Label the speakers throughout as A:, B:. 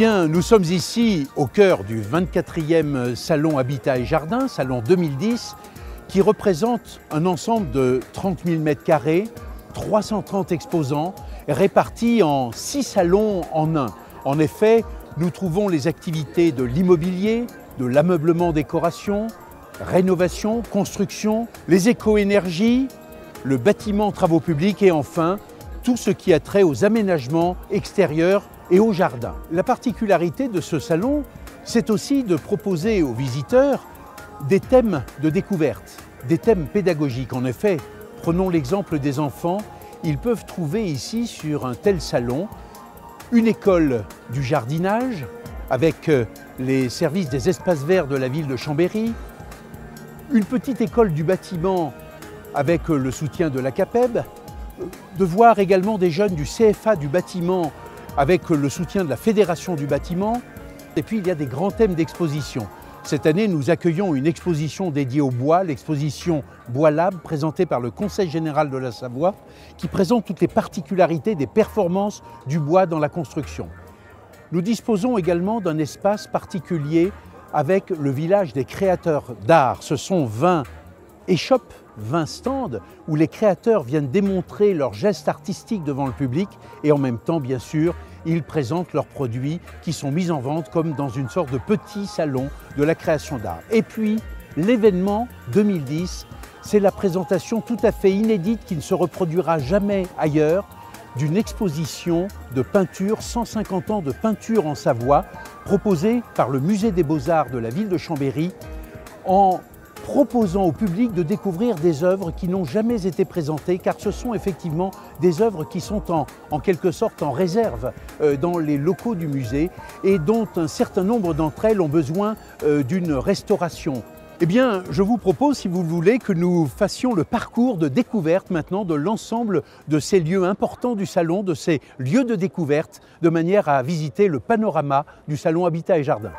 A: bien, nous sommes ici au cœur du 24e Salon Habitat et Jardin, Salon 2010, qui représente un ensemble de 30 000 m², 330 exposants, répartis en 6 salons en un. En effet, nous trouvons les activités de l'immobilier, de l'ameublement décoration, rénovation, construction, les éco-énergies, le bâtiment travaux publics et enfin, tout ce qui a trait aux aménagements extérieurs et aux jardins. La particularité de ce salon, c'est aussi de proposer aux visiteurs des thèmes de découverte, des thèmes pédagogiques. En effet, prenons l'exemple des enfants, ils peuvent trouver ici sur un tel salon une école du jardinage avec les services des espaces verts de la ville de Chambéry, une petite école du bâtiment avec le soutien de la CAPEB, de voir également des jeunes du CFA du bâtiment avec le soutien de la Fédération du bâtiment. Et puis il y a des grands thèmes d'exposition. Cette année, nous accueillons une exposition dédiée au bois, l'exposition Bois Lab, présentée par le Conseil général de la Savoie, qui présente toutes les particularités des performances du bois dans la construction. Nous disposons également d'un espace particulier avec le village des créateurs d'art. Ce sont 20 échoppes, 20 stands où les créateurs viennent démontrer leurs gestes artistiques devant le public et en même temps, bien sûr, ils présentent leurs produits qui sont mis en vente comme dans une sorte de petit salon de la création d'art. Et puis, l'événement 2010, c'est la présentation tout à fait inédite qui ne se reproduira jamais ailleurs d'une exposition de peinture, 150 ans de peinture en Savoie, proposée par le Musée des Beaux-Arts de la ville de Chambéry en proposant au public de découvrir des œuvres qui n'ont jamais été présentées, car ce sont effectivement des œuvres qui sont en quelque sorte en réserve dans les locaux du musée et dont un certain nombre d'entre elles ont besoin d'une restauration. Eh bien, je vous propose, si vous le voulez, que nous fassions le parcours de découverte maintenant de l'ensemble de ces lieux importants du salon, de ces lieux de découverte, de manière à visiter le panorama du Salon Habitat et Jardin.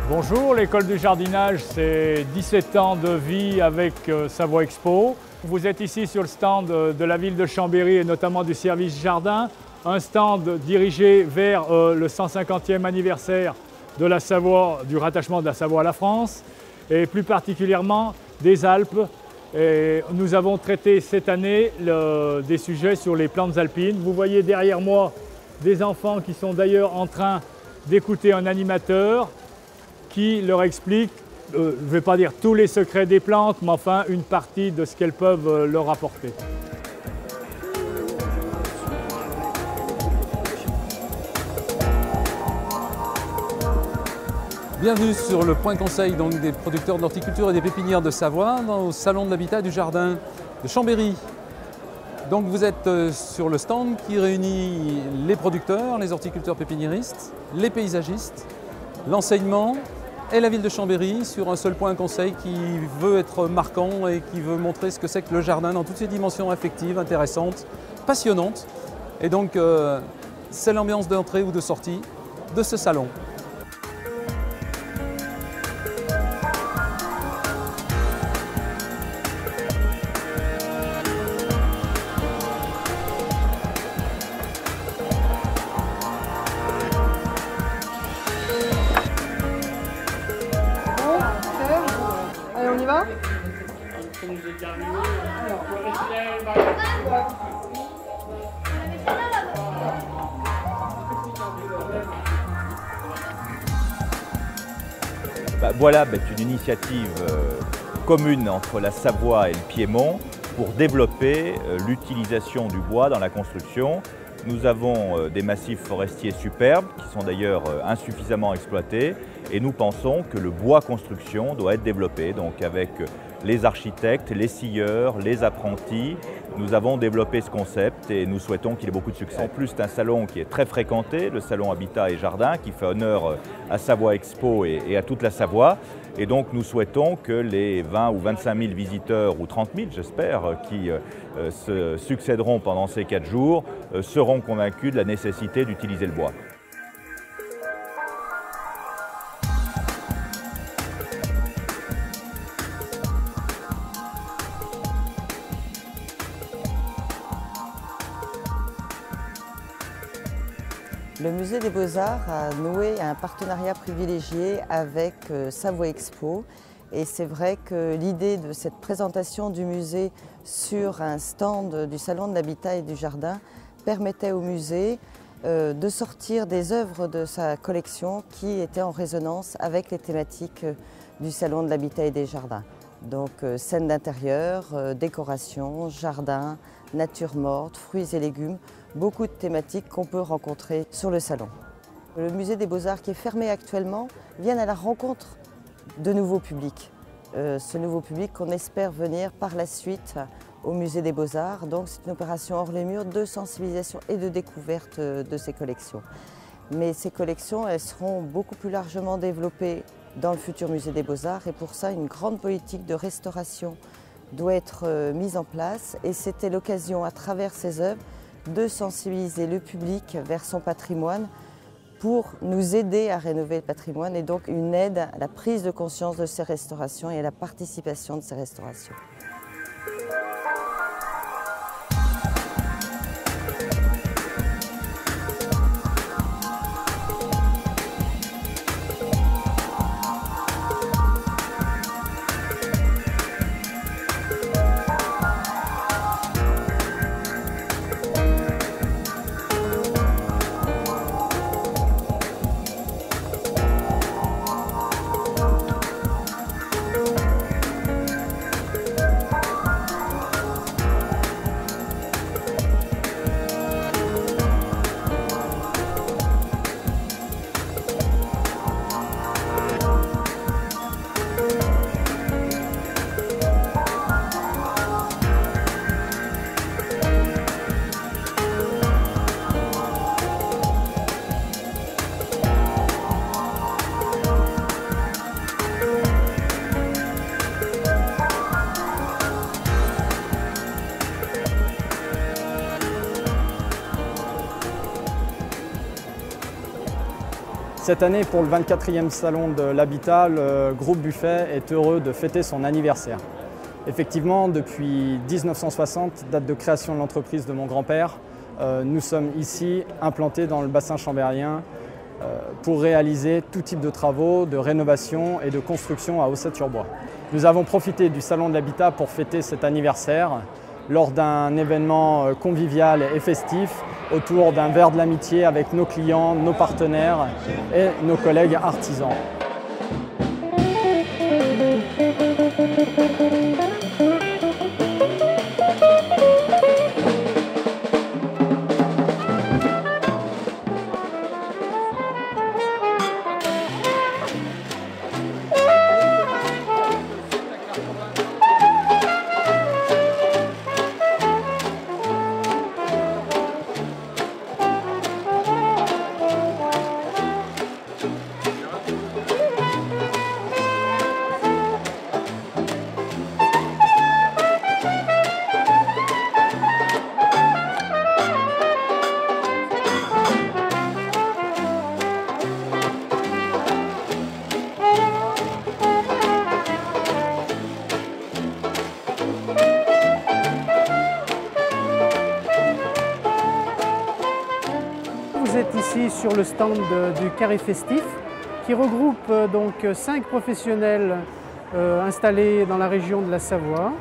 B: Bonjour, l'école du jardinage, c'est 17 ans de vie avec Savoie Expo. Vous êtes ici sur le stand de la ville de Chambéry et notamment du service jardin, un stand dirigé vers le 150e anniversaire de la Savoie, du rattachement de la Savoie à la France et plus particulièrement des Alpes. Et nous avons traité cette année des sujets sur les plantes alpines. Vous voyez derrière moi des enfants qui sont d'ailleurs en train d'écouter un animateur qui leur explique, je ne vais pas dire tous les secrets des plantes, mais enfin une partie de ce qu'elles peuvent leur apporter.
C: Bienvenue sur le point conseil donc, des producteurs d'horticulture et des pépinières de Savoie, au Salon de l'Habitat et du Jardin de Chambéry. Donc vous êtes sur le stand qui réunit les producteurs, les horticulteurs pépiniéristes, les paysagistes, l'enseignement et la ville de Chambéry sur un seul point conseil qui veut être marquant et qui veut montrer ce que c'est que le jardin dans toutes ses dimensions affectives, intéressantes, passionnantes. Et donc c'est l'ambiance d'entrée ou de sortie de ce salon.
D: Allez, on y va?
E: Bois Lab est une initiative commune entre la Savoie et le Piémont pour développer l'utilisation du bois dans la construction Nous avons des massifs forestiers superbes qui sont d'ailleurs insuffisamment exploités et nous pensons que le bois construction doit être développé. Donc avec les architectes, les scieurs, les apprentis, nous avons développé ce concept et nous souhaitons qu'il ait beaucoup de succès. En plus, c'est un salon qui est très fréquenté, le salon Habitat et Jardin, qui fait honneur à Savoie Expo et à toute la Savoie. Et donc nous souhaitons que les 20 ou 25 000 visiteurs, ou 30 000 j'espère, qui se succéderont pendant ces 4 jours, seront convaincus de la nécessité d'utiliser le bois.
F: Le Musée des Beaux-Arts a noué un partenariat privilégié avec Savoie Expo et c'est vrai que l'idée de cette présentation du musée sur un stand du Salon de l'Habitat et du Jardin permettait au musée de sortir des œuvres de sa collection qui étaient en résonance avec les thématiques du Salon de l'Habitat et des Jardins. Donc scènes d'intérieur, décoration, jardin, nature morte, fruits et légumes, beaucoup de thématiques qu'on peut rencontrer sur le salon. Le musée des Beaux-Arts qui est fermé actuellement vient à la rencontre de nouveaux publics. Ce nouveau public qu'on espère venir par la suite au musée des Beaux-Arts. Donc c'est une opération hors les murs de sensibilisation et de découverte de ces collections. Mais ces collections, elles seront beaucoup plus largement développées dans le futur musée des Beaux-Arts et pour ça une grande politique de restauration doit être mise en place et c'était l'occasion à travers ces œuvres de sensibiliser le public vers son patrimoine pour nous aider à rénover le patrimoine et donc une aide à la prise de conscience de ces restaurations et à la participation de ces restaurations.
G: Cette année, pour le 24e Salon de l'Habitat, le groupe Buffet est heureux de fêter son anniversaire. Effectivement, depuis 1960, date de création de l'entreprise de mon grand-père, nous sommes ici implantés dans le bassin chambérien pour réaliser tout type de travaux, de rénovation et de construction à Haussat-sur-Bois. Nous avons profité du Salon de l'Habitat pour fêter cet anniversaire lors d'un événement convivial et festif autour d'un verre de l'amitié avec nos clients, nos partenaires et nos collègues artisans.
H: Vous êtes ici sur le stand du Carré Festif qui regroupe donc 5 professionnels installés dans la région de la Savoie,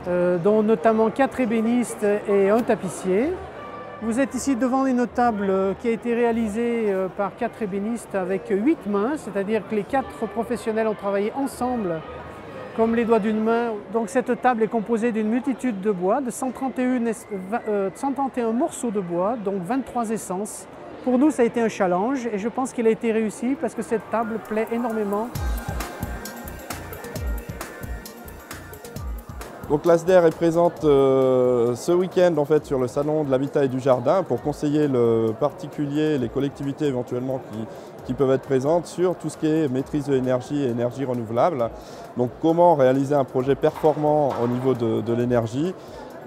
H: dont notamment 4 ébénistes et un tapissier. Vous êtes ici devant une table qui a été réalisée par 4 ébénistes avec 8 mains, c'est-à-dire que les 4 professionnels ont travaillé ensemble comme les doigts d'une main. Donc cette table est composée d'une multitude de bois, de 131 morceaux de bois, donc 23 essences. Pour nous, ça a été un challenge et je pense qu'il a été réussi parce que cette table plaît énormément.
I: Donc l'ASDER est présente ce week-end en fait, sur le salon de l'habitat et du jardin pour conseiller le particulier, les collectivités éventuellement qui peuvent être présentes sur tout ce qui est maîtrise de l'énergie et énergie renouvelable. Donc comment réaliser un projet performant au niveau de l'énergie.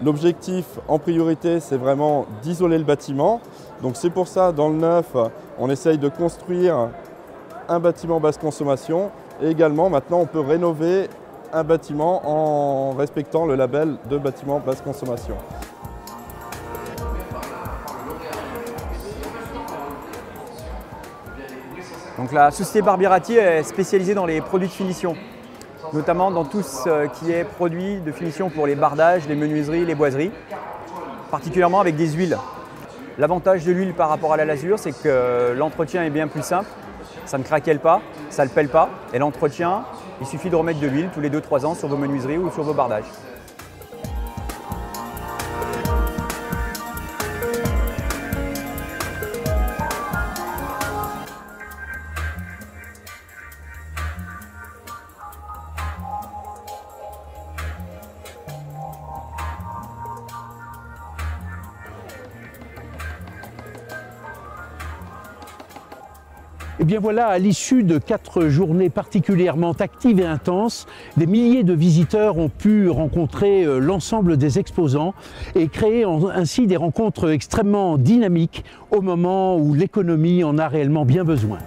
I: L'objectif en priorité, c'est vraiment d'isoler le bâtiment. Donc c'est pour ça, dans le neuf, on essaye de construire un bâtiment basse consommation et également maintenant on peut rénover un bâtiment en respectant le label de bâtiment basse consommation.
J: Donc la société Barbirati est spécialisée dans les produits de finition, notamment dans tout ce qui est produits de finition pour les bardages, les menuiseries, les boiseries, particulièrement avec des huiles. L'avantage de l'huile par rapport à la lasure, c'est que l'entretien est bien plus simple, ça ne craquelle pas, ça ne pèle pas, et l'entretien, il suffit de remettre de l'huile tous les 2-3 ans sur vos menuiseries ou sur vos bardages.
A: Et bien voilà, à l'issue de 4 journées particulièrement actives et intenses, des milliers de visiteurs ont pu rencontrer l'ensemble des exposants et créer ainsi des rencontres extrêmement dynamiques au moment où l'économie en a réellement bien besoin.